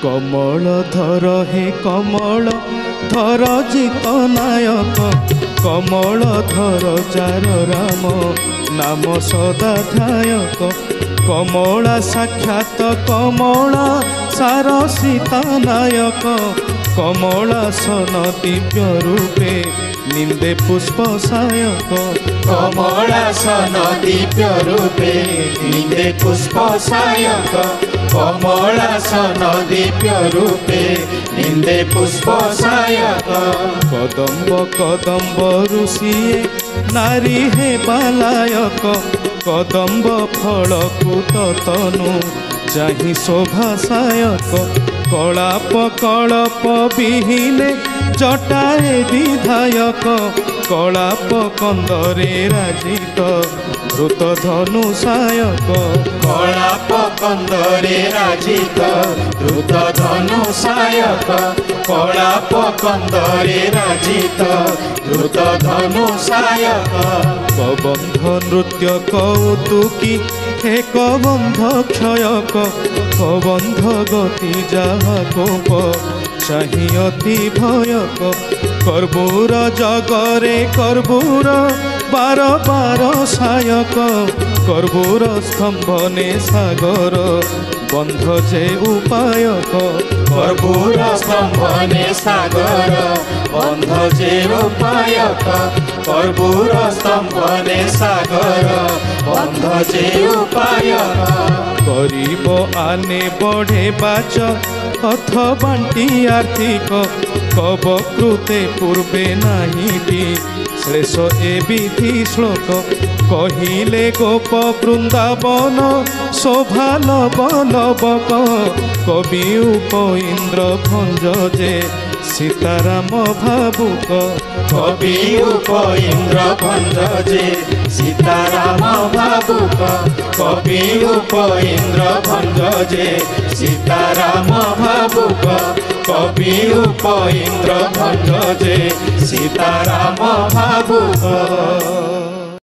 कमल धर हे कमल धर जित नायक कमल धर जार राम नाम सदा ध्यायक कमला साक्षात कमला सार सीता नायक कमला सन दिव्य रूपे निंदे पुष्प सायक कमला सन दिव्य रूपे निंदे पुष्प सायक कमला सन दिव्य रूपे निंदे पुष्प सायक कदम्ब कदम्ब ऋषिए नारी हे बालायक कदम्ब फल तनु चाहि शोभा सायक कलाप कलप विहीने जटाए विधायक कलाप कंदरे राजित द्रुत धनु सायक कलाप कंदरे राजित द्रुत धनु सायक कलाप कंदरे राजित द्रुत धनु सायक कबंध नृत्य कौतुकी हे कबंध क्षयक कबंध गति जहा कोप चाहि अति भयक कर्पूर जगरे कर्पूर बार बार सायक कर्पूर स्तंभने सागर बंध जे उपायक कर्पूर स्तंभने सागर बंध जे उपायक कर्पूर स्तंभने सागर बंध जे उपायक करीब आने बढ़े बाच अथ बांटी आर्थिक कब कृते पूर्वे नाहीटी श्लेष ए विधि श्लोक कहिले गोप वृंदावन शोभा लव लवक कवि उप इंद्र भंज जे सीताराम भावुक कवि उप इंद्र भंज जे सीताराम भावुक कवि उप इंद्र भंज जे सीताराम भावुक कवि उप इंद्र भंज जे सीताराम भावुक।